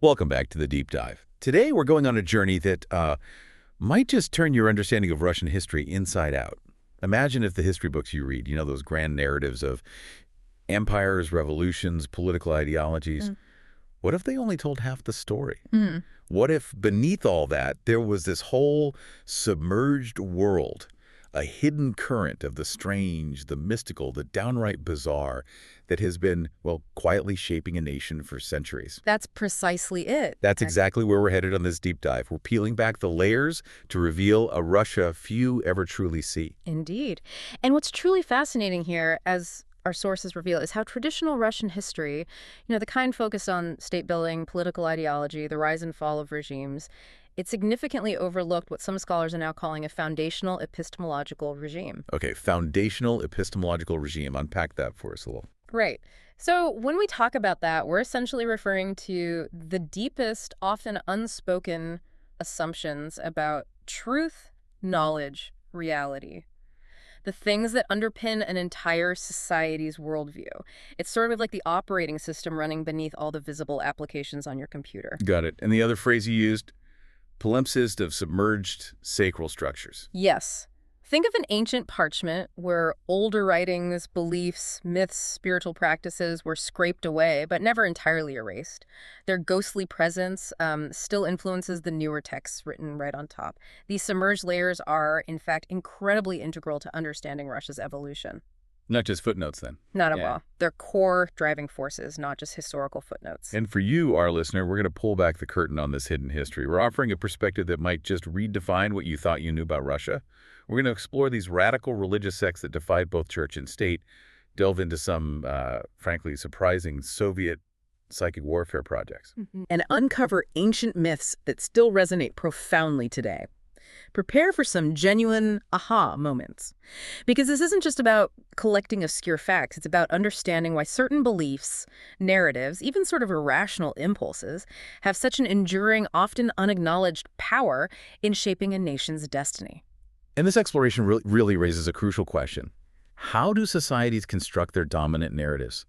Welcome back to the Deep Dive. Today we're going on a journey that might just turn your understanding of Russian history inside out. Imagine if the history books you read, those grand narratives of empires, revolutions, political ideologies, what if they only told half the story? Mm. What if beneath all that there was this whole submerged world, a hidden current of the strange, the mystical, the downright bizarre that has been, well, quietly shaping a nation for centuries? That's precisely it. That's exactly where we're headed on this deep dive. We're peeling back the layers to reveal a Russia few ever truly see. Indeed. And what's truly fascinating here, as our sources reveal, is how traditional Russian history, the kind focused on state building, political ideology, the rise and fall of regimes, it significantly overlooked what some scholars are now calling a foundational epistemological regime. Okay, foundational epistemological regime. Unpack that for us a little. Right. So when we talk about that, we're essentially referring to the deepest, often unspoken assumptions about truth, knowledge, reality. The things that underpin an entire society's worldview. It's sort of like the operating system running beneath all the visible applications on your computer. Got it. And the other phrase you used, palimpsest of submerged sacral structures. Yes. Think of an ancient parchment where older writings, beliefs, myths, spiritual practices were scraped away, but never entirely erased. Their ghostly presence still influences the newer texts written right on top. These submerged layers are, in fact, incredibly integral to understanding Russia's evolution. Not just footnotes, then. Not at all. They're core driving forces, not just historical footnotes. And for you, our listener, we're going to pull back the curtain on this hidden history. We're offering a perspective that might just redefine what you thought you knew about Russia. We're going to explore these radical religious sects that defied both church and state, delve into some, frankly, surprising Soviet psychic warfare projects. And uncover ancient myths that still resonate profoundly today. Prepare for some genuine aha moments. Because this isn't just about collecting obscure facts. It's about understanding why certain beliefs, narratives, even sort of irrational impulses, have such an enduring, often unacknowledged power in shaping a nation's destiny. And this exploration really raises a crucial question. How do societies construct their dominant narratives?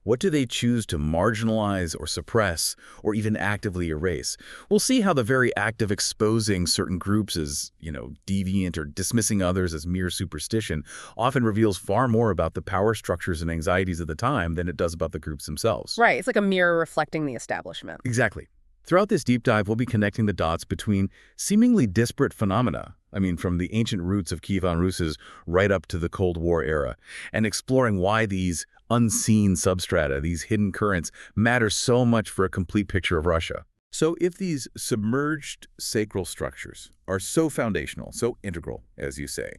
What do they choose to marginalize or suppress or even actively erase? We'll see how the very act of exposing certain groups as, deviant or dismissing others as mere superstition often reveals far more about the power structures and anxieties of the time than it does about the groups themselves. Right. It's like a mirror reflecting the establishment. Exactly. Throughout this deep dive, we'll be connecting the dots between seemingly disparate phenomena, from the ancient roots of Kievan Rus's right up to the Cold War era, and exploring why these unseen substrata, these hidden currents, matter so much for a complete picture of Russia. So if these submerged sacral structures are so foundational, so integral, as you say,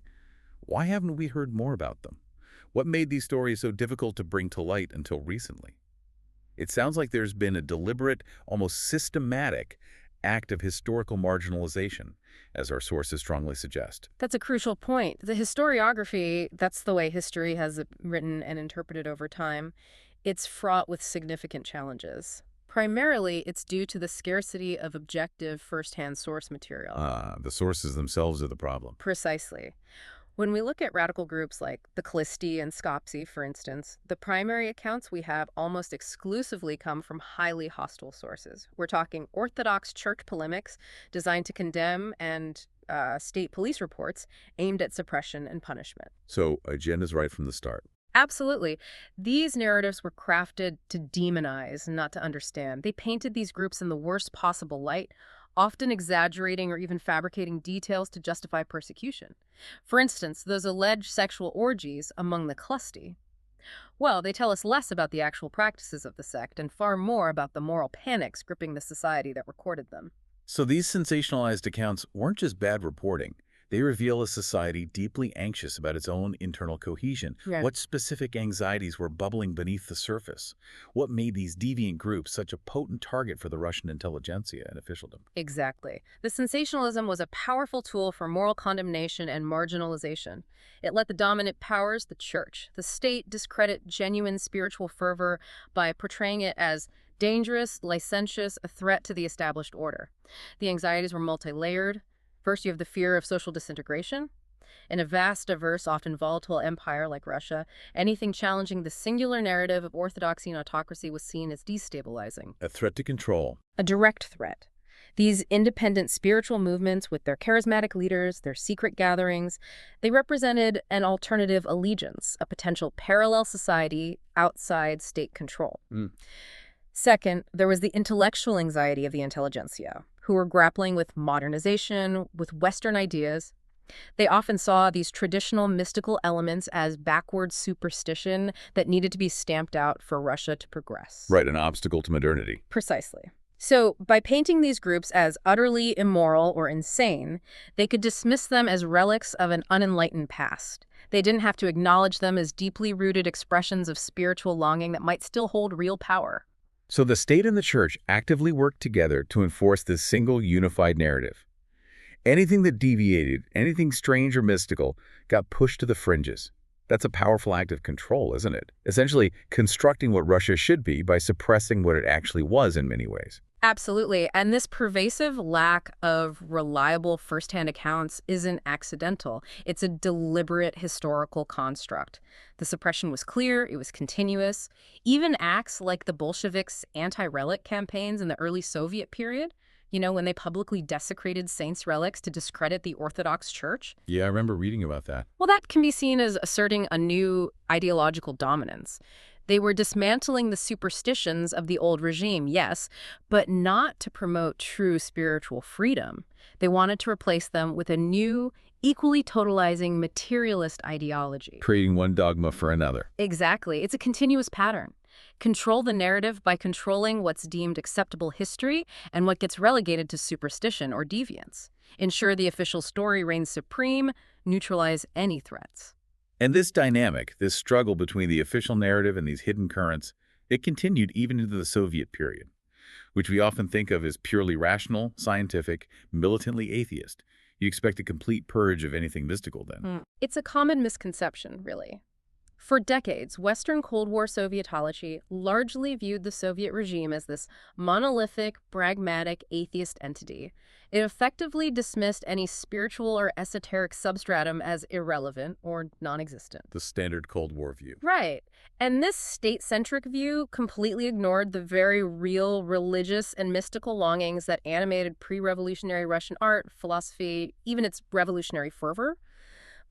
why haven't we heard more about them? What made these stories so difficult to bring to light until recently? It sounds like there's been a deliberate, almost systematic act of historical marginalization, as our sources strongly suggest. That's a crucial point. The historiography, that's the way history has written and interpreted over time. It's fraught with significant challenges. Primarily, it's due to the scarcity of objective first-hand source material. The sources themselves are the problem. Precisely. When we look at radical groups like the Khlysty and Skopsy, for instance, the primary accounts we have almost exclusively come from highly hostile sources. We're talking Orthodox church polemics designed to condemn and state police reports aimed at suppression and punishment. So, agenda's right from the start. Absolutely. These narratives were crafted to demonize, not to understand. They painted these groups in the worst possible light, often exaggerating or even fabricating details to justify persecution. For instance, those alleged sexual orgies among the Khlysty. Well, they tell us less about the actual practices of the sect and far more about the moral panics gripping the society that recorded them. So these sensationalized accounts weren't just bad reporting. They reveal a society deeply anxious about its own internal cohesion. Yeah. What specific anxieties were bubbling beneath the surface? What made these deviant groups such a potent target for the Russian intelligentsia and officialdom? Exactly. The sensationalism was a powerful tool for moral condemnation and marginalization. It let the dominant powers, the church, the state, discredit genuine spiritual fervor by portraying it as dangerous, licentious, a threat to the established order. The anxieties were multi-layered. First, you have the fear of social disintegration. In a vast, diverse, often volatile empire like Russia, anything challenging the singular narrative of orthodoxy and autocracy was seen as destabilizing. A threat to control. A direct threat. These independent spiritual movements with their charismatic leaders, their secret gatherings, they represented an alternative allegiance, a potential parallel society outside state control. Second, there was the intellectual anxiety of the intelligentsia, who were grappling with modernization, with Western ideas. They often saw these traditional mystical elements as backward superstition that needed to be stamped out for Russia to progress. Right, an obstacle to modernity. Precisely. So, by painting these groups as utterly immoral or insane, they could dismiss them as relics of an unenlightened past. They didn't have to acknowledge them as deeply rooted expressions of spiritual longing that might still hold real power. So the state and the church actively worked together to enforce this single unified narrative. Anything that deviated, anything strange or mystical, got pushed to the fringes. That's a powerful act of control, isn't it? Essentially constructing what Russia should be by suppressing what it actually was in many ways. Absolutely. And this pervasive lack of reliable firsthand accounts isn't accidental. It's a deliberate historical construct. The suppression was clear, it was continuous. Even acts like the Bolsheviks' anti-relic campaigns in the early Soviet period, when they publicly desecrated saints' relics to discredit the Orthodox Church. Yeah, I remember reading about that. Well, that can be seen as asserting a new ideological dominance. They were dismantling the superstitions of the old regime, yes, but not to promote true spiritual freedom. They wanted to replace them with a new, equally totalizing materialist ideology. Creating one dogma for another. Exactly. It's a continuous pattern. Control the narrative by controlling what's deemed acceptable history and what gets relegated to superstition or deviance. Ensure the official story reigns supreme, neutralize any threats. And this dynamic, this struggle between the official narrative and these hidden currents, it continued even into the Soviet period, which we often think of as purely rational, scientific, militantly atheist. You expect a complete purge of anything mystical then. It's a common misconception, really. For decades, Western Cold War Sovietology largely viewed the Soviet regime as this monolithic, pragmatic, atheist entity. It effectively dismissed any spiritual or esoteric substratum as irrelevant or non-existent. The standard Cold War view. Right. And this state-centric view completely ignored the very real religious and mystical longings that animated pre-revolutionary Russian art, philosophy, even its revolutionary fervor.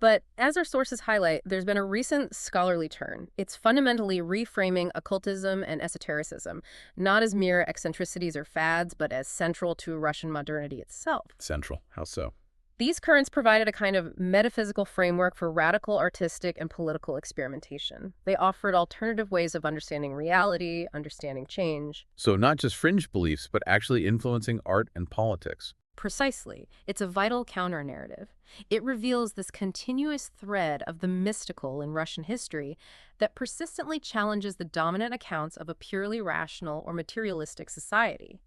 But as our sources highlight, there's been a recent scholarly turn. It's fundamentally reframing occultism and esotericism, not as mere eccentricities or fads, but as central to Russian modernity itself. Central. How so? These currents provided a kind of metaphysical framework for radical artistic and political experimentation. They offered alternative ways of understanding reality, understanding change. So not just fringe beliefs, but actually influencing art and politics. Precisely. It's a vital counter-narrative. It reveals this continuous thread of the mystical in Russian history that persistently challenges the dominant accounts of a purely rational or materialistic society.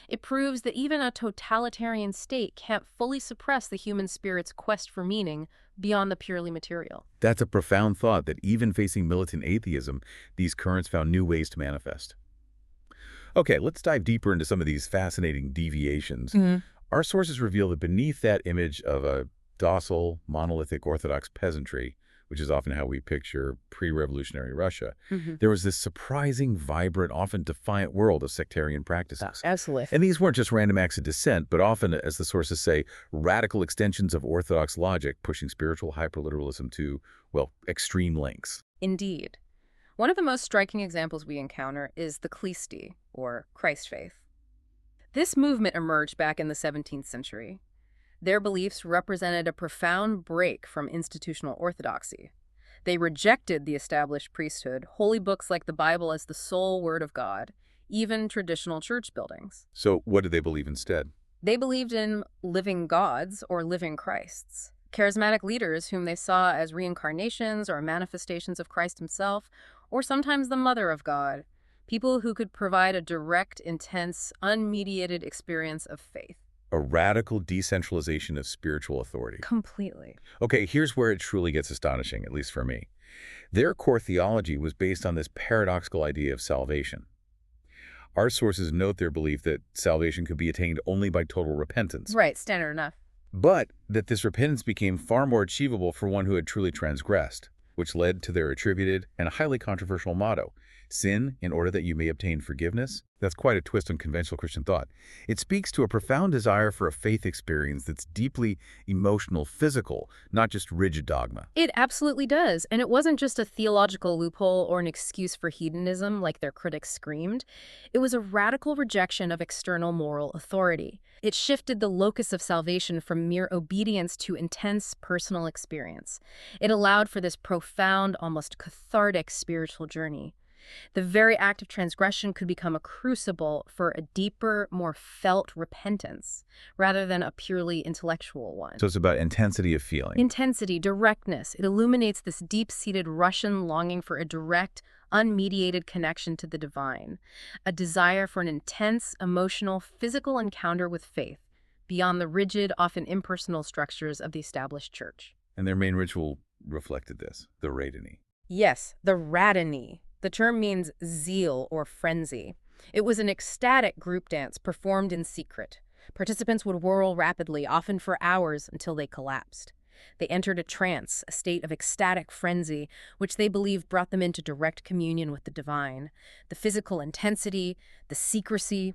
It proves that even a totalitarian state can't fully suppress the human spirit's quest for meaning beyond the purely material. That's a profound thought, that even facing militant atheism, these currents found new ways to manifest. Okay, let's dive deeper into some of these fascinating deviations. Our sources reveal that beneath that image of a docile, monolithic Orthodox peasantry, which is often how we picture pre-revolutionary Russia, there was this surprising, vibrant, often defiant world of sectarian practices. Absolutely. And these weren't just random acts of dissent, but often, as the sources say, radical extensions of Orthodox logic, pushing spiritual hyperliteralism to, well, extreme lengths. Indeed. One of the most striking examples we encounter is the Khlysty, or Christ faith. This movement emerged back in the 17th century. Their beliefs represented a profound break from institutional orthodoxy. They rejected the established priesthood, holy books like the Bible as the sole word of God, even traditional church buildings. So what did they believe instead? They believed in living gods or living Christs, charismatic leaders whom they saw as reincarnations or manifestations of Christ himself, or sometimes the Mother of God, people who could provide a direct, intense, unmediated experience of faith. A radical decentralization of spiritual authority. Completely. Okay, here's where it truly gets astonishing, at least for me. Their core theology was based on this paradoxical idea of salvation. Our sources note their belief that salvation could be attained only by total repentance. Right, standard enough. but that this repentance became far more achievable for one who had truly transgressed, which led to their attributed and highly controversial motto, sin in order that you may obtain forgiveness. That's quite a twist on conventional Christian thought. It speaks to a profound desire for a faith experience that's deeply emotional, physical, not just rigid dogma. It absolutely does. And it wasn't just a theological loophole or an excuse for hedonism like their critics screamed. It was a radical rejection of external moral authority. It shifted the locus of salvation from mere obedience to intense personal experience. It allowed for this profound, almost cathartic spiritual journey. The very act of transgression could become a crucible for a deeper, more felt repentance, rather than a purely intellectual one. So it's about intensity of feeling. Intensity, directness. It illuminates this deep-seated Russian longing for a direct, unmediated connection to the divine, a desire for an intense, emotional, physical encounter with faith, beyond the rigid, often impersonal structures of the established church. And their main ritual reflected this, the radany. Yes, the radany. The term means zeal or frenzy. It was an ecstatic group dance performed in secret. Participants would whirl rapidly, often for hours, until they collapsed. They entered a trance, a state of ecstatic frenzy, which they believed brought them into direct communion with the divine. The physical intensity, the secrecy,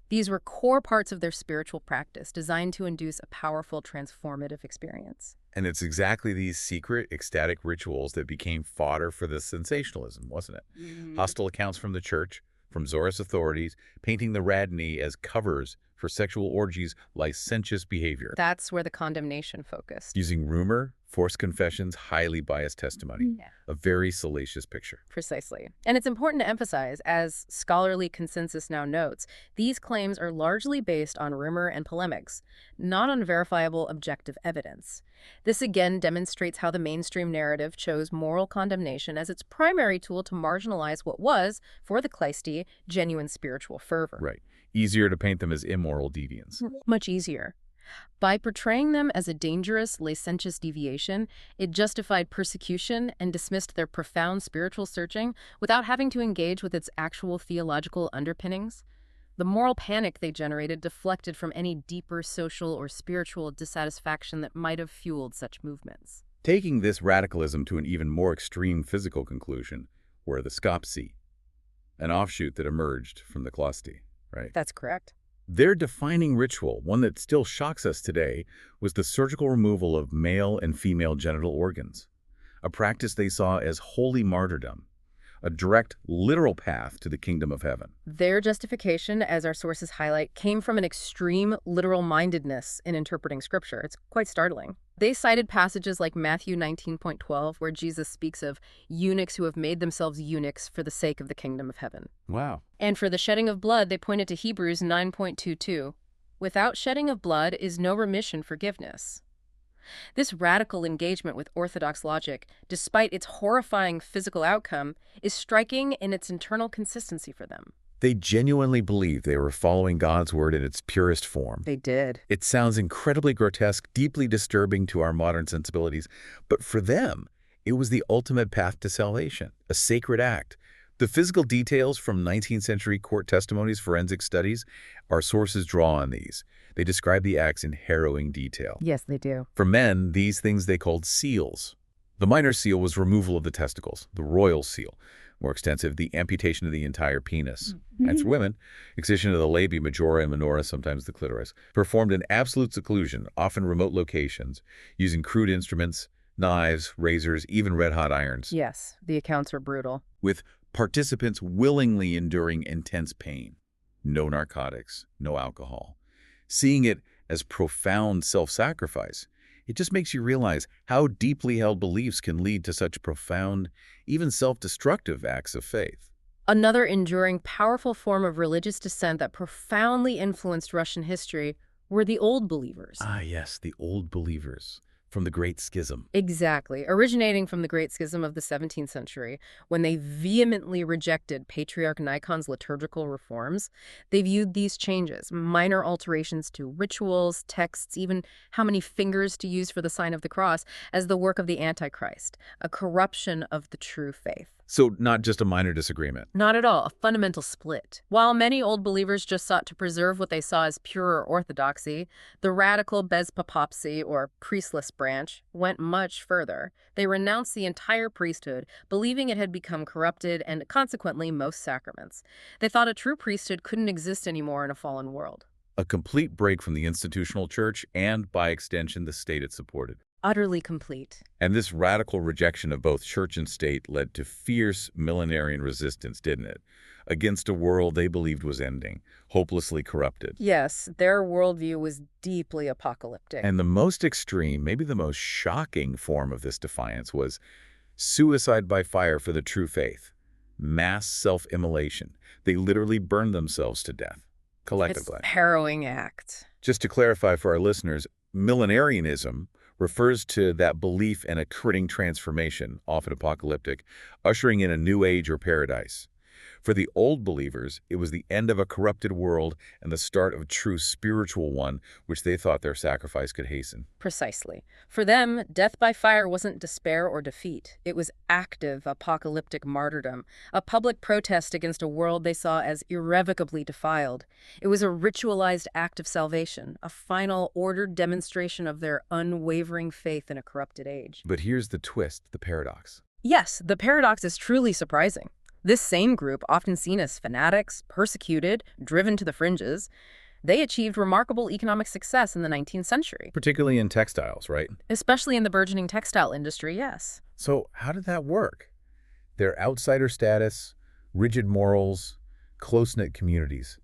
these were core parts of their spiritual practice, designed to induce a powerful, transformative experience. And it's exactly these secret, ecstatic rituals that became fodder for the sensationalism, wasn't it? Hostile accounts from the church, from Tsarist authorities, painting the radany as covers for sexual orgies, licentious behavior. That's where the condemnation focused. Using rumor, forced confessions, highly biased testimony. Yeah. A very salacious picture. Precisely. And it's important to emphasize, as scholarly consensus now notes, these claims are largely based on rumor and polemics, not on verifiable objective evidence. This again demonstrates how the mainstream narrative chose moral condemnation as its primary tool to marginalize what was, for the Khlysty, genuine spiritual fervor. Right. Easier to paint them as immoral deviants. Much easier. By portraying them as a dangerous, licentious deviation, it justified persecution and dismissed their profound spiritual searching without having to engage with its actual theological underpinnings. The moral panic they generated deflected from any deeper social or spiritual dissatisfaction that might have fueled such movements. Taking this radicalism to an even more extreme physical conclusion were the Skopsi, an offshoot that emerged from the Khlysty, right? That's correct. Their defining ritual, one that still shocks us today, was the surgical removal of male and female genital organs, a practice they saw as holy martyrdom, a direct, literal path to the kingdom of heaven. Their justification, as our sources highlight, came from an extreme literal-mindedness in interpreting Scripture. It's quite startling. They cited passages like Matthew 19.12, where Jesus speaks of eunuchs who have made themselves eunuchs for the sake of the kingdom of heaven. Wow. And for the shedding of blood, they pointed to Hebrews 9.22. Without shedding of blood is no remission forgiveness. This radical engagement with Orthodox logic, despite its horrifying physical outcome, is striking in its internal consistency for them. They genuinely believed they were following God's word in its purest form. They did. It sounds incredibly grotesque, deeply disturbing to our modern sensibilities, but for them, it was the ultimate path to salvation, a sacred act. The physical details from 19th century court testimonies, forensic studies, our sources draw on these. They describe the acts in harrowing detail. Yes, they do. For men, these things they called seals. The minor seal was removal of the testicles, the royal seal. More extensive, the amputation of the entire penis. And for women, excision of the labia majora and minora, sometimes the clitoris, performed in absolute seclusion, often remote locations, using crude instruments, knives, razors, even red-hot irons. Yes, the accounts are brutal. With participants willingly enduring intense pain. No narcotics, no alcohol. Seeing it as profound self-sacrifice, it just makes you realize how deeply held beliefs can lead to such profound, even self-destructive acts of faith. Another enduring, powerful form of religious dissent that profoundly influenced Russian history were the Old Believers. Ah, yes, the Old Believers, from the Great Schism. Exactly. Originating from the Great Schism of the 17th century, when they vehemently rejected Patriarch Nikon's liturgical reforms, they viewed these changes, minor alterations to rituals, texts, even how many fingers to use for the sign of the cross, as the work of the Antichrist, a corruption of the true faith. So not just a minor disagreement. Not at all, a fundamental split. While many old believers just sought to preserve what they saw as purer orthodoxy, the radical bezpapopsy, or priestless branch, went much further. They renounced the entire priesthood, believing it had become corrupted and, consequently, most sacraments. They thought a true priesthood couldn't exist anymore in a fallen world. A complete break from the institutional church and, by extension, the state it supported. Utterly complete. And this radical rejection of both church and state led to fierce millenarian resistance, didn't it? Against a world they believed was ending, hopelessly corrupted. Yes, their worldview was deeply apocalyptic. And the most extreme, maybe the most shocking form of this defiance was suicide by fire for the true faith. Mass self-immolation. They literally burned themselves to death, collectively. It's a harrowing act. Just to clarify for our listeners, millenarianism refers to that belief in a occurring transformation, often apocalyptic, ushering in a new age or paradise. For the old believers, it was the end of a corrupted world and the start of a true spiritual one, which they thought their sacrifice could hasten. Precisely. For them, death by fire wasn't despair or defeat. It was active, apocalyptic martyrdom, a public protest against a world they saw as irrevocably defiled. It was a ritualized act of salvation, a final, ordered demonstration of their unwavering faith in a corrupted age. But here's the twist, the paradox. Yes, the paradox is truly surprising. This same group, often seen as fanatics, persecuted, driven to the fringes, they achieved remarkable economic success in the 19th century. Particularly in textiles, right? Especially in the burgeoning textile industry, yes. So how did that work? Their outsider status, rigid morals, close-knit communities.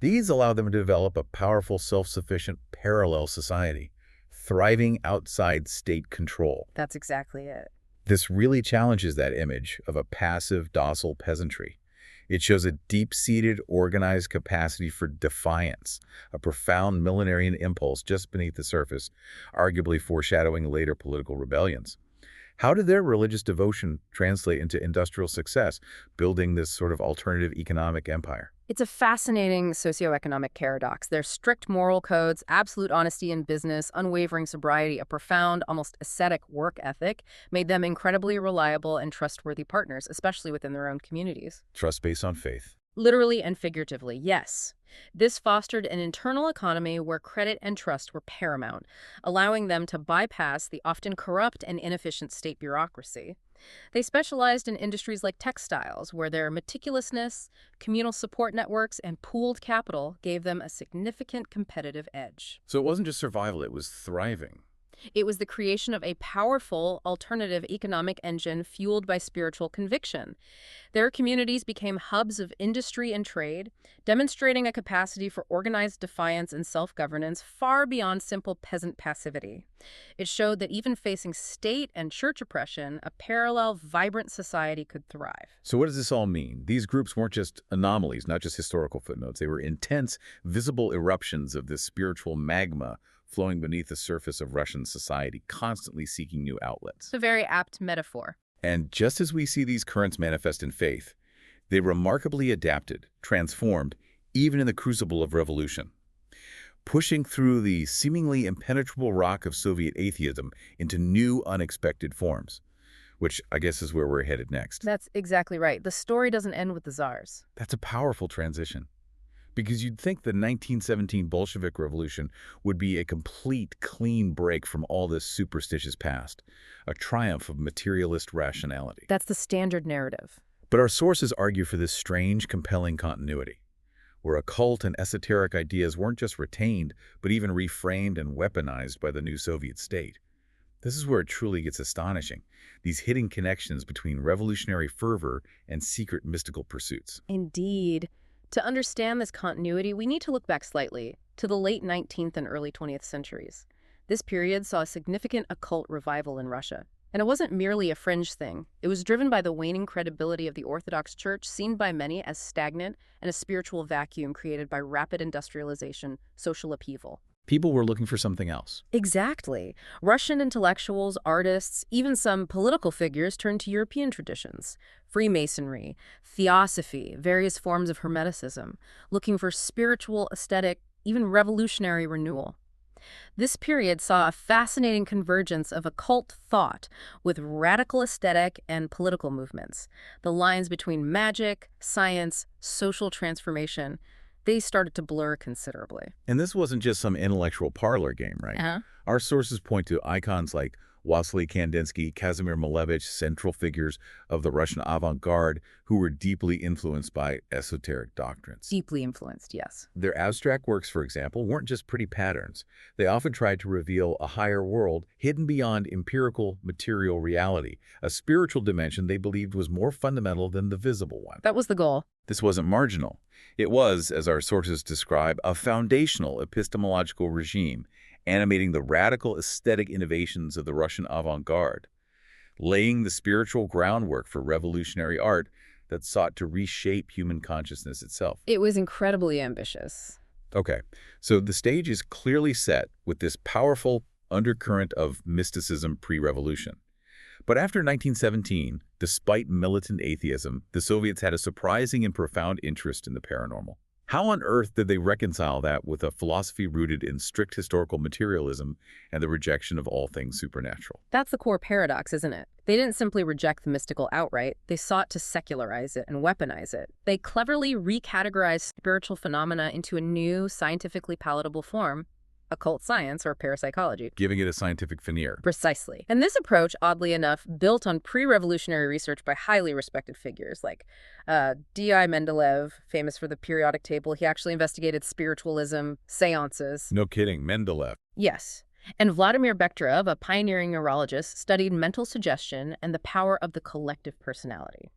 These allow them to develop a powerful, self-sufficient, parallel society, thriving outside state control. That's exactly it. This really challenges that image of a passive, docile peasantry. It shows a deep-seated, organized capacity for defiance, a profound millenarian impulse just beneath the surface, arguably foreshadowing later political rebellions. How did their religious devotion translate into industrial success, building this sort of alternative economic empire? It's a fascinating socioeconomic paradox. Their strict moral codes, absolute honesty in business, unwavering sobriety, a profound, almost ascetic work ethic made them incredibly reliable and trustworthy partners, especially within their own communities. Trust based on faith. Literally and figuratively, yes. This fostered an internal economy where credit and trust were paramount, allowing them to bypass the often corrupt and inefficient state bureaucracy. They specialized in industries like textiles, where their meticulousness, communal support networks, and pooled capital gave them a significant competitive edge. So it wasn't just survival, it was thriving. It was the creation of a powerful, alternative economic engine fueled by spiritual conviction. Their communities became hubs of industry and trade, demonstrating a capacity for organized defiance and self-governance far beyond simple peasant passivity. It showed that even facing state and church oppression, a parallel, vibrant society could thrive. So what does this all mean? These groups weren't just anomalies, not just historical footnotes. They were intense, visible eruptions of this spiritual magma flowing beneath the surface of Russian society, constantly seeking new outlets. It's a very apt metaphor. And just as we see these currents manifest in faith, they remarkably adapted, transformed, even in the crucible of revolution, pushing through the seemingly impenetrable rock of Soviet atheism into new, unexpected forms, which I guess is where we're headed next. That's exactly right. The story doesn't end with the czars. That's a powerful transition. Because you'd think the 1917 Bolshevik Revolution would be a complete, clean break from all this superstitious past, a triumph of materialist rationality. That's the standard narrative. But our sources argue for this strange, compelling continuity, where occult and esoteric ideas weren't just retained, but even reframed and weaponized by the new Soviet state. This is where it truly gets astonishing, these hidden connections between revolutionary fervor and secret mystical pursuits. Indeed. To understand this continuity, we need to look back slightly to the late 19th and early 20th centuries. This period saw a significant occult revival in Russia. And it wasn't merely a fringe thing. It was driven by the waning credibility of the Orthodox Church, seen by many as stagnant, and a spiritual vacuum created by rapid industrialization, social upheaval. People were looking for something else. Exactly. Russian intellectuals, artists, even some political figures turned to European traditions. Freemasonry, theosophy, various forms of Hermeticism, looking for spiritual, aesthetic, even revolutionary renewal. This period saw a fascinating convergence of occult thought with radical aesthetic and political movements. The lines between magic, science, social transformation, they started to blur considerably. And this wasn't just some intellectual parlor game, right? Our sources point to icons like Wassily Kandinsky, Kazimir Malevich, central figures of the Russian avant-garde who were deeply influenced by esoteric doctrines. Deeply influenced, yes. Their abstract works, for example, weren't just pretty patterns. They often tried to reveal a higher world hidden beyond empirical material reality, a spiritual dimension they believed was more fundamental than the visible one. That was the goal. This wasn't marginal. It was, as our sources describe, a foundational epistemological regime animating the radical aesthetic innovations of the Russian avant-garde, laying the spiritual groundwork for revolutionary art that sought to reshape human consciousness itself. It was incredibly ambitious. Okay, so the stage is clearly set with this powerful undercurrent of mysticism pre-revolution. But after 1917, despite militant atheism, the Soviets had a surprising and profound interest in the paranormal. How on earth did they reconcile that with a philosophy rooted in strict historical materialism and the rejection of all things supernatural? That's the core paradox, isn't it? They didn't simply reject the mystical outright. They sought to secularize it and weaponize it. They cleverly recategorized spiritual phenomena into a new, scientifically palatable form, occult science or parapsychology. Giving it a scientific veneer. Precisely. And this approach, oddly enough, built on pre-revolutionary research by highly respected figures like D.I. Mendeleev, famous for the periodic table. He actually investigated spiritualism, seances. No kidding, Mendeleev. Yes. And Vladimir Bekhterev, a pioneering neurologist, studied mental suggestion and the power of the collective personality.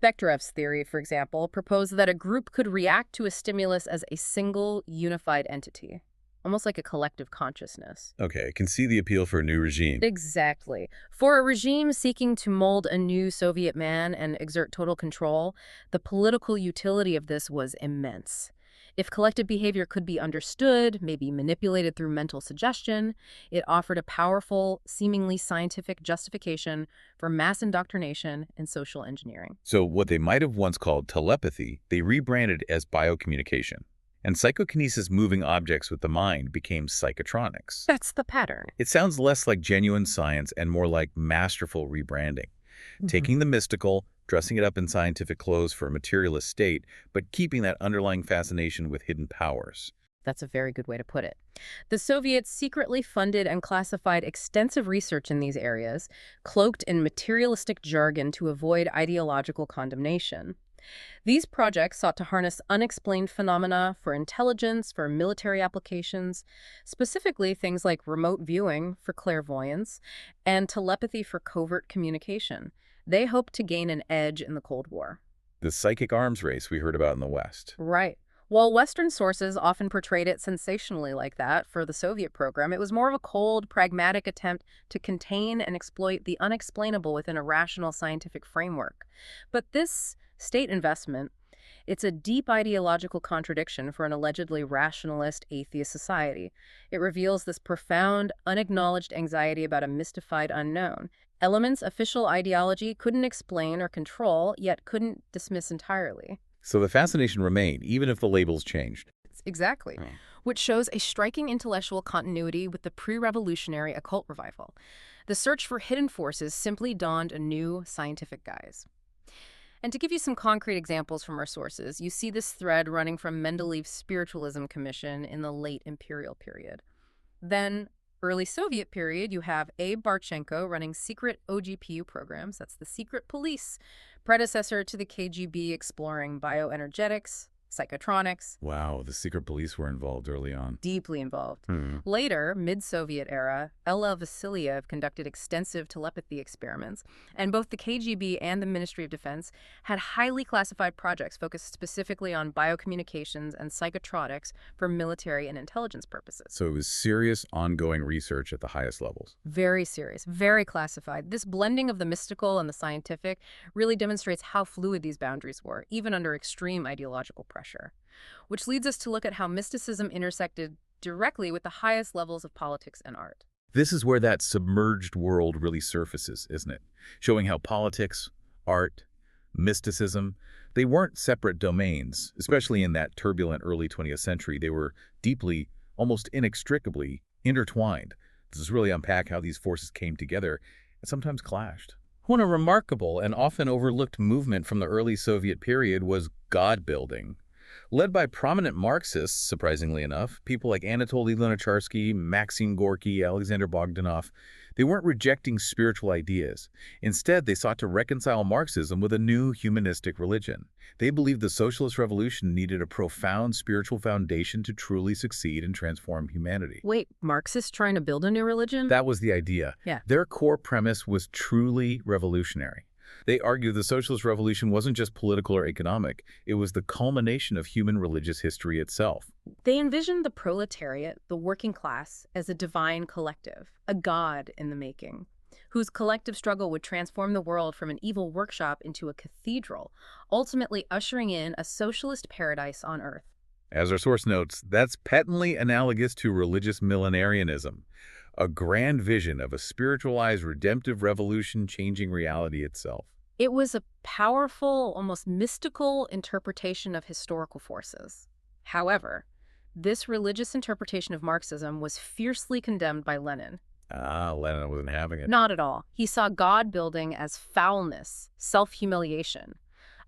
Bekterev's theory, for example, proposed that a group could react to a stimulus as a single, unified entity. Almost like a collective consciousness. Okay, I can see the appeal for a new regime. Exactly. For a regime seeking to mold a new Soviet man and exert total control, the political utility of this was immense. If collective behavior could be understood, maybe manipulated through mental suggestion, it offered a powerful, seemingly scientific justification for mass indoctrination and social engineering. So what they might have once called telepathy, they rebranded as biocommunication. And psychokinesis, moving objects with the mind, became psychotronics. That's the pattern. It sounds less like genuine science and more like masterful rebranding. Taking the mystical, dressing it up in scientific clothes for a materialist state, but keeping that underlying fascination with hidden powers. That's a very good way to put it. The Soviets secretly funded and classified extensive research in these areas, cloaked in materialistic jargon to avoid ideological condemnation. These projects sought to harness unexplained phenomena for intelligence, for military applications, specifically things like remote viewing for clairvoyance and telepathy for covert communication. They hoped to gain an edge in the Cold War. The psychic arms race we heard about in the West. Right. While Western sources often portrayed it sensationally like that for the Soviet program, it was more of a cold, pragmatic attempt to contain and exploit the unexplainable within a rational scientific framework. But this state investment, it's a deep ideological contradiction for an allegedly rationalist atheist society. It reveals this profound, unacknowledged anxiety about a mystified unknown. Elements official ideology couldn't explain or control, yet couldn't dismiss entirely. So the fascination remained, even if the labels changed. Exactly. Which shows a striking intellectual continuity with the pre-revolutionary occult revival. The search for hidden forces simply donned a new scientific guise. And to give you some concrete examples from our sources, you see this thread running from Mendeleev's Spiritualism Commission in the late imperial period. Then, early Soviet period, you have Abe Barchenko running secret OGPU programs. That's the secret police, predecessor to the KGB, exploring bioenergetics, psychotronics. Wow, the secret police were involved early on. Deeply involved. Later, mid-Soviet era, L.L. Vasilyev conducted extensive telepathy experiments, and both the KGB and the Ministry of Defense had highly classified projects focused specifically on biocommunications and psychotronics for military and intelligence purposes. So it was serious, ongoing research at the highest levels. Very serious, very classified. This blending of the mystical and the scientific really demonstrates how fluid these boundaries were, even under extreme ideological pressure. Which leads us to look at how mysticism intersected directly with the highest levels of politics and art. This is where that submerged world really surfaces, isn't it? Showing how politics, art, mysticism, they weren't separate domains, especially in that turbulent early 20th century. They were deeply almost inextricably intertwined. This is really unpack how these forces came together and sometimes clashed. One a remarkable and often overlooked movement from the early Soviet period was God-building. Led by prominent Marxists, surprisingly enough, people like Anatoly Lunacharsky, Maxim Gorky, Alexander Bogdanov, they weren't rejecting spiritual ideas. Instead, they sought to reconcile Marxism with a new humanistic religion. They believed the socialist revolution needed a profound spiritual foundation to truly succeed and transform humanity. Wait, Marxists trying to build a new religion? That was the idea. Yeah. Their core premise was truly revolutionary. They argued the socialist revolution wasn't just political or economic, it was the culmination of human religious history itself. They envisioned the proletariat, the working class, as a divine collective, a god in the making, whose collective struggle would transform the world from an evil workshop into a cathedral, ultimately ushering in a socialist paradise on Earth. As our source notes, that's patently analogous to religious millenarianism, a grand vision of a spiritualized redemptive revolution changing reality itself. It was a powerful, almost mystical interpretation of historical forces. However, this religious interpretation of Marxism was fiercely condemned by Lenin. Lenin wasn't having it. Not at all. He saw God building as foulness, self-humiliation,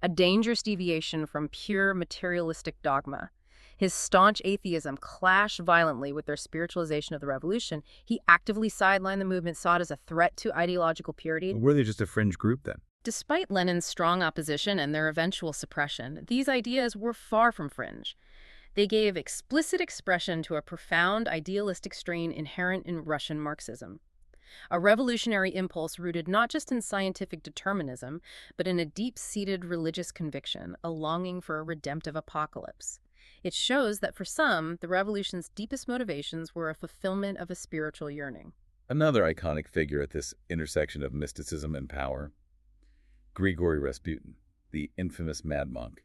a dangerous deviation from pure materialistic dogma. His staunch atheism clashed violently with their spiritualization of the revolution. He actively sidelined the movement, saw it as a threat to ideological purity. Were they just a fringe group then? Despite Lenin's strong opposition and their eventual suppression, these ideas were far from fringe. They gave explicit expression to a profound idealistic strain inherent in Russian Marxism. A revolutionary impulse rooted not just in scientific determinism, but in a deep-seated religious conviction, a longing for a redemptive apocalypse. It shows that for some, the revolution's deepest motivations were a fulfillment of a spiritual yearning. Another iconic figure at this intersection of mysticism and power, Grigory Rasputin, the infamous mad monk.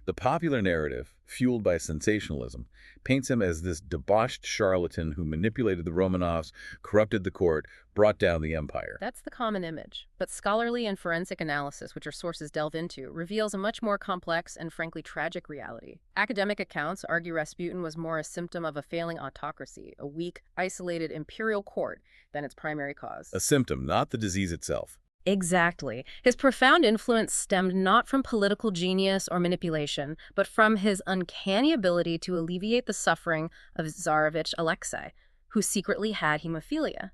The popular narrative, fueled by sensationalism, paints him as this debauched charlatan who manipulated the Romanovs, corrupted the court, brought down the empire. That's the common image, but scholarly and forensic analysis, which our sources delve into, reveals a much more complex and frankly tragic reality. Academic accounts argue Rasputin was more a symptom of a failing autocracy, a weak, isolated imperial court, than its primary cause. A symptom, not the disease itself. Exactly. His profound influence stemmed not from political genius or manipulation, but from his uncanny ability to alleviate the suffering of Tsarevich Alexei, who secretly had hemophilia.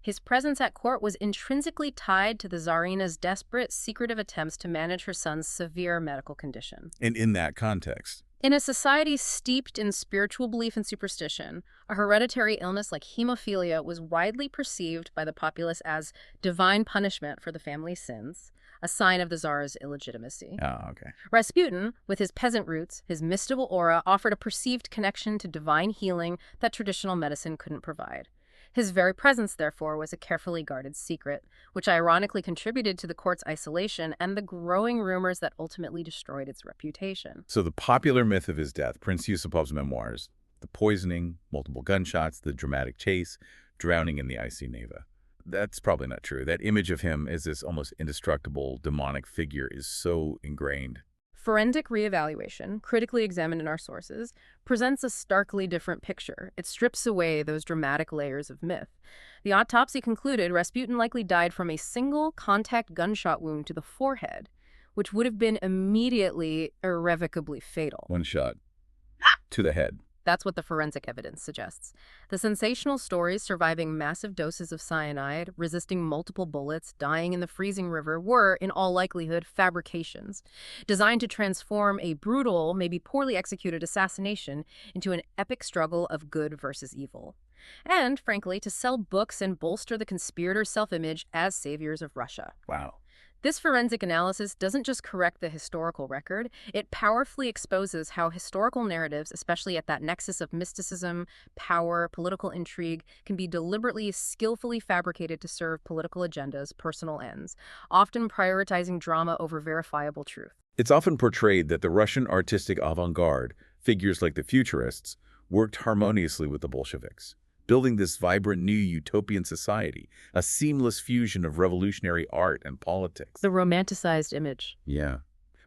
His presence at court was intrinsically tied to the Tsarina's desperate, secretive attempts to manage her son's severe medical condition. And in that context, in a society steeped in spiritual belief and superstition, a hereditary illness like hemophilia was widely perceived by the populace as divine punishment for the family's sins, a sign of the Tsar's illegitimacy. Rasputin, with his peasant roots, his mystical aura, offered a perceived connection to divine healing that traditional medicine couldn't provide. His very presence, therefore, was a carefully guarded secret, which ironically contributed to the court's isolation and the growing rumors that ultimately destroyed its reputation. So the popular myth of his death, Prince Yusupov's memoirs, the poisoning, multiple gunshots, the dramatic chase, drowning in the icy Neva. That's probably not true. That image of him as this almost indestructible demonic figure is so ingrained. Forensic reevaluation, critically examined in our sources, presents a starkly different picture. It strips away those dramatic layers of myth. The autopsy concluded Rasputin likely died from a single contact gunshot wound to the forehead, which would have been immediately irrevocably fatal. One shot to the head. That's what the forensic evidence suggests. The sensational stories surviving massive doses of cyanide, resisting multiple bullets, dying in the freezing river were, in all likelihood, fabrications, designed to transform a brutal, maybe poorly executed assassination into an epic struggle of good versus evil. And, frankly, to sell books and bolster the conspirators' self-image as saviors of Russia. Wow. This forensic analysis doesn't just correct the historical record, it powerfully exposes how historical narratives, especially at that nexus of mysticism, power, political intrigue, can be deliberately, skillfully fabricated to serve political agendas, personal ends, often prioritizing drama over verifiable truth. It's often portrayed that the Russian artistic avant-garde, figures like the Futurists, worked harmoniously with the Bolsheviks, building this vibrant new utopian society, a seamless fusion of revolutionary art and politics. The romanticized image. Yeah.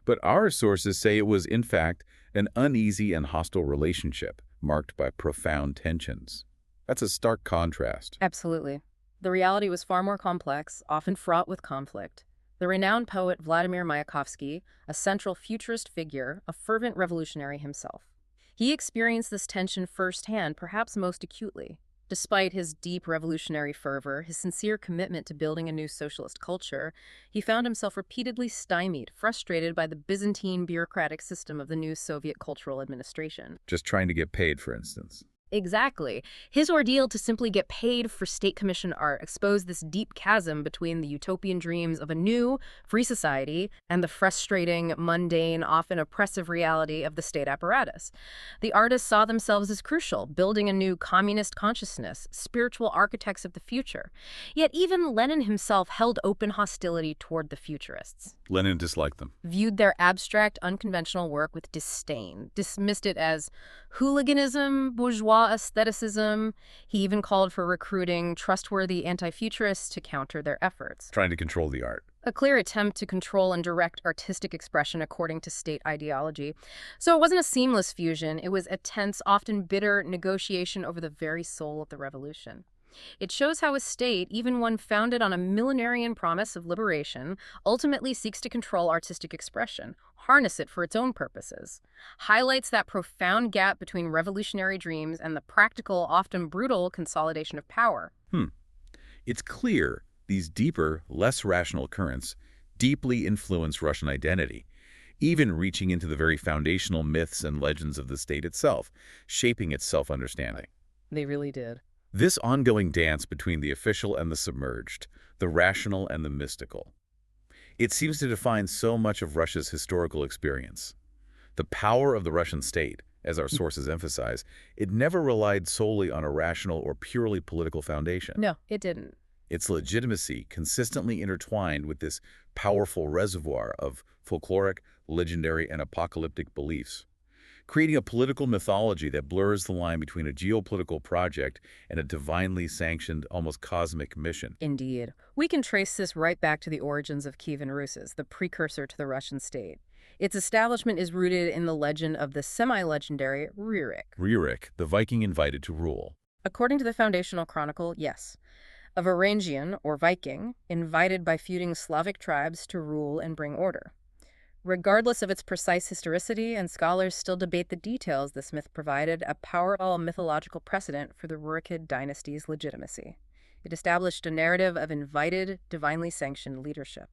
But our sources say it was, in fact, an uneasy and hostile relationship, marked by profound tensions. That's a stark contrast. Absolutely. The reality was far more complex, often fraught with conflict. The renowned poet Vladimir Mayakovsky, a central futurist figure, a fervent revolutionary himself. He experienced this tension firsthand, perhaps most acutely. Despite his deep revolutionary fervor, his sincere commitment to building a new socialist culture, he found himself repeatedly stymied, frustrated by the Byzantine bureaucratic system of the new Soviet cultural administration. Just trying to get paid, for instance. Exactly. His ordeal to simply get paid for state commission art exposed this deep chasm between the utopian dreams of a new, free society and the frustrating, mundane, often oppressive reality of the state apparatus. The artists saw themselves as crucial, building a new communist consciousness, spiritual architects of the future. Yet even Lenin himself held open hostility toward the futurists. Lenin disliked them. Viewed their abstract, unconventional work with disdain, dismissed it as hooliganism, bourgeois aestheticism. He even called for recruiting trustworthy anti-futurists to counter their efforts. Trying to control the art. A clear attempt to control and direct artistic expression according to state ideology. So it wasn't a seamless fusion. It was a tense, often bitter negotiation over the very soul of the revolution. It shows how a state, even one founded on a millenarian promise of liberation, ultimately seeks to control artistic expression, harness it for its own purposes. Highlights that profound gap between revolutionary dreams and the practical, often brutal consolidation of power. It's clear these deeper, less rational currents deeply influence Russian identity, even reaching into the very foundational myths and legends of the state itself, shaping its self-understanding. They really did. This ongoing dance between the official and the submerged, the rational and the mystical, it seems to define so much of Russia's historical experience. The power of the Russian state, as our sources emphasize, it never relied solely on a rational or purely political foundation. No, it didn't. Its legitimacy consistently intertwined with this powerful reservoir of folkloric, legendary, and apocalyptic beliefs, creating a political mythology that blurs the line between a geopolitical project and a divinely sanctioned, almost cosmic mission. Indeed. We can trace this right back to the origins of Kievan Rus, the precursor to the Russian state. Its establishment is rooted in the legend of the semi-legendary Rurik, the Viking invited to rule. According to the foundational chronicle, yes. A Varangian, or Viking, invited by feuding Slavic tribes to rule and bring order. Regardless of its precise historicity, and scholars still debate the details, this myth provided a powerful mythological precedent for the Rurikid dynasty's legitimacy. It established a narrative of invited, divinely sanctioned leadership.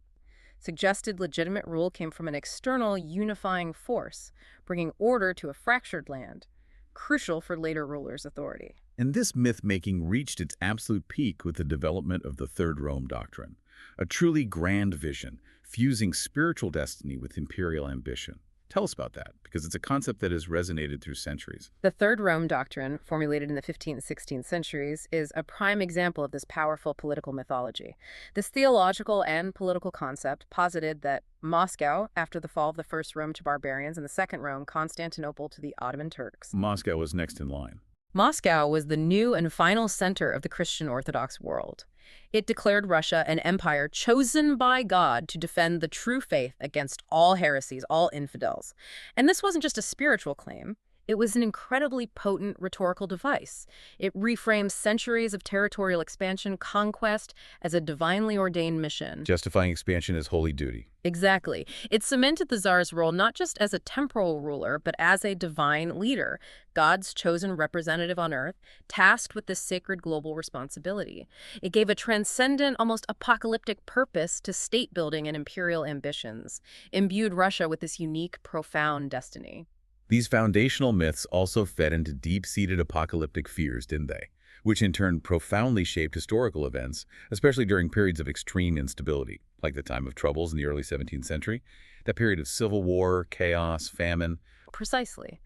Suggested legitimate rule came from an external unifying force, bringing order to a fractured land, crucial for later rulers' authority. And this myth-making reached its absolute peak with the development of the Third Rome doctrine, a truly grand vision, fusing spiritual destiny with imperial ambition. Tell us about that, because it's a concept that has resonated through centuries. The Third Rome doctrine, formulated in the 15th and 16th centuries, is a prime example of this powerful political mythology. This theological and political concept posited that Moscow, after the fall of the First Rome to barbarians and the Second Rome, Constantinople, to the Ottoman Turks. Moscow was next in line. Moscow was the new and final center of the Christian Orthodox world. It declared Russia an empire chosen by God to defend the true faith against all heresies, all infidels. And this wasn't just a spiritual claim. It was an incredibly potent rhetorical device. It reframed centuries of territorial expansion, conquest, as a divinely ordained mission. Justifying expansion as holy duty. Exactly. It cemented the Tsar's role not just as a temporal ruler, but as a divine leader, God's chosen representative on earth, tasked with this sacred global responsibility. It gave a transcendent, almost apocalyptic purpose to state building and imperial ambitions, imbued Russia with this unique, profound destiny. These foundational myths also fed into deep-seated apocalyptic fears, didn't they? Which in turn profoundly shaped historical events, especially during periods of extreme instability, like the time of Troubles in the early 17th century, that period of civil war, chaos, famine. Precisely.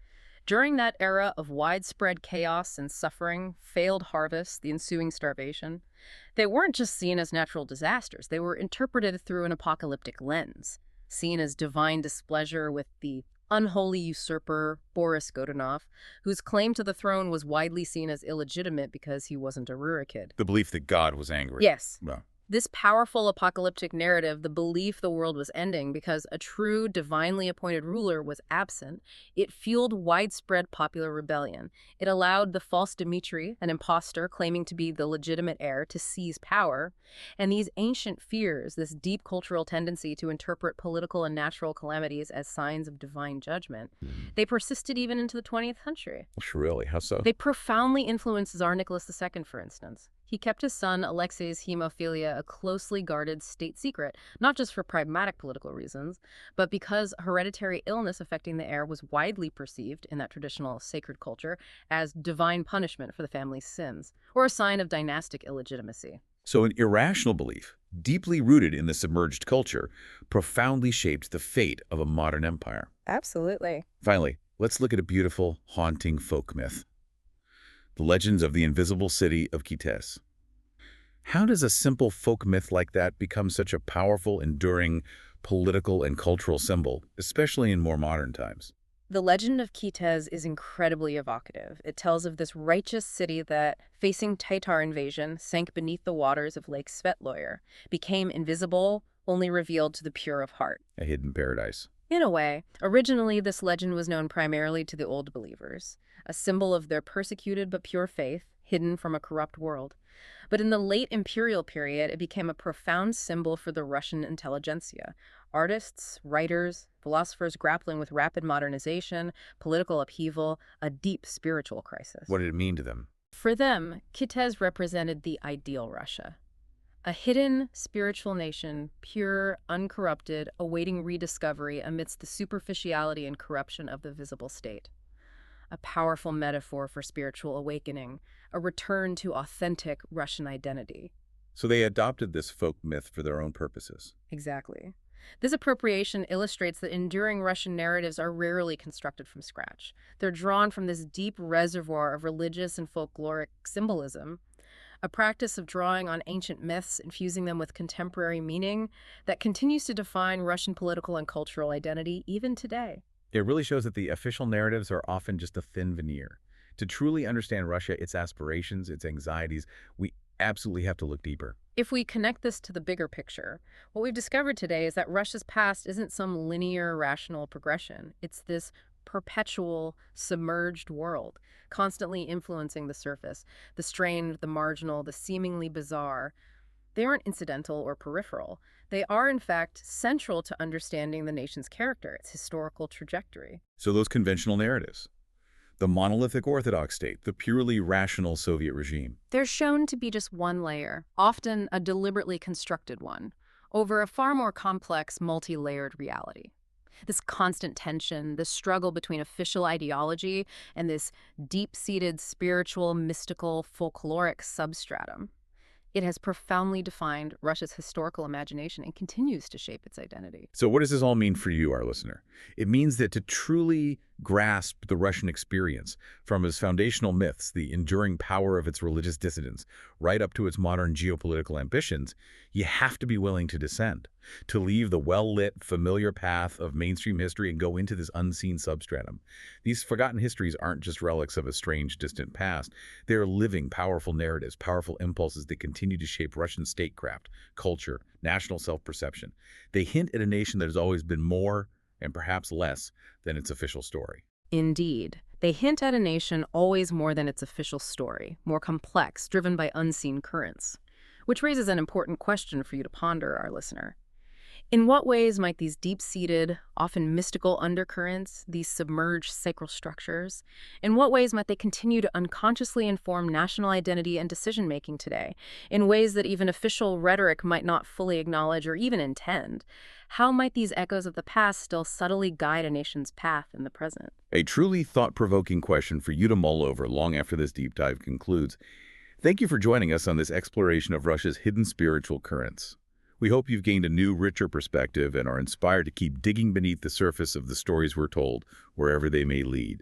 During that era of widespread chaos and suffering, failed harvests, the ensuing starvation, they weren't just seen as natural disasters. They were interpreted through an apocalyptic lens, seen as divine displeasure with the unholy usurper Boris Godunov, whose claim to the throne was widely seen as illegitimate because he wasn't a Rurikid. The belief that God was angry. Yes. Well, This powerful apocalyptic narrative, the belief the world was ending because a true divinely appointed ruler was absent, it fueled widespread popular rebellion. It allowed the false Dmitri, an impostor claiming to be the legitimate heir, to seize power. And these ancient fears, this deep cultural tendency to interpret political and natural calamities as signs of divine judgment, they persisted even into the 20th century. Really? How so? They profoundly influenced Tsar Nicholas II, for instance. He kept his son Alexei's hemophilia a closely guarded state secret, not just for pragmatic political reasons, but because hereditary illness affecting the heir was widely perceived in that traditional sacred culture as divine punishment for the family's sins, or a sign of dynastic illegitimacy. So an irrational belief, deeply rooted in the submerged culture, profoundly shaped the fate of a modern empire. Absolutely. Finally, let's look at a beautiful, haunting folk myth. The legends of the invisible city of Khlysty. How does a simple folk myth like that become such a powerful, enduring political and cultural symbol, especially in more modern times? The legend of Khlysty is incredibly evocative. It tells of this righteous city that, facing Tatar invasion, sank beneath the waters of Lake Svetloyer, became invisible, only revealed to the pure of heart. A hidden paradise. In a way, originally this legend was known primarily to the Old Believers, a symbol of their persecuted but pure faith, hidden from a corrupt world. But in the late imperial period, it became a profound symbol for the Russian intelligentsia. Artists, writers, philosophers grappling with rapid modernization, political upheaval, a deep spiritual crisis. What did it mean to them? For them, Khlysty represented the ideal Russia. A hidden, spiritual nation, pure, uncorrupted, awaiting rediscovery amidst the superficiality and corruption of the visible state. A powerful metaphor for spiritual awakening, a return to authentic Russian identity. So they adopted this folk myth for their own purposes. Exactly. This appropriation illustrates that enduring Russian narratives are rarely constructed from scratch. They're drawn from this deep reservoir of religious and folkloric symbolism, a practice of drawing on ancient myths, infusing them with contemporary meaning that continues to define Russian political and cultural identity even today. It really shows that the official narratives are often just a thin veneer. To truly understand Russia, its aspirations, its anxieties, we absolutely have to look deeper. If we connect this to the bigger picture, what we've discovered today is that Russia's past isn't some linear, rational progression. It's this perpetual, submerged world, constantly influencing the surface, the strained, the marginal, the seemingly bizarre. They aren't incidental or peripheral. They are, in fact, central to understanding the nation's character, its historical trajectory. So those conventional narratives, the monolithic Orthodox state, the purely rational Soviet regime. They're shown to be just one layer, often a deliberately constructed one, over a far more complex, multi-layered reality. This constant tension, this struggle between official ideology and this deep-seated spiritual, mystical, folkloric substratum. It has profoundly defined Russia's historical imagination and continues to shape its identity. So what does this all mean for you, our listener? It means that to truly grasp the Russian experience, from its foundational myths, the enduring power of its religious dissidents, right up to its modern geopolitical ambitions, you have to be willing to descend, to leave the well-lit, familiar path of mainstream history and go into this unseen substratum. These forgotten histories aren't just relics of a strange, distant past. They're living, powerful narratives, powerful impulses that continue to shape Russian statecraft, culture, national self-perception. They hint at a nation that has always been more, and perhaps less, than its official story. Indeed. They hint at a nation always more than its official story, more complex, driven by unseen currents. Which raises an important question for you to ponder, our listener. In what ways might these deep-seated, often mystical undercurrents, these submerged sacral structures, in what ways might they continue to unconsciously inform national identity and decision-making today, in ways that even official rhetoric might not fully acknowledge or even intend? How might these echoes of the past still subtly guide a nation's path in the present? A truly thought-provoking question for you to mull over long after this deep dive concludes. Thank you for joining us on this exploration of Russia's hidden spiritual currents. We hope you've gained a new, richer perspective and are inspired to keep digging beneath the surface of the stories we're told, wherever they may lead.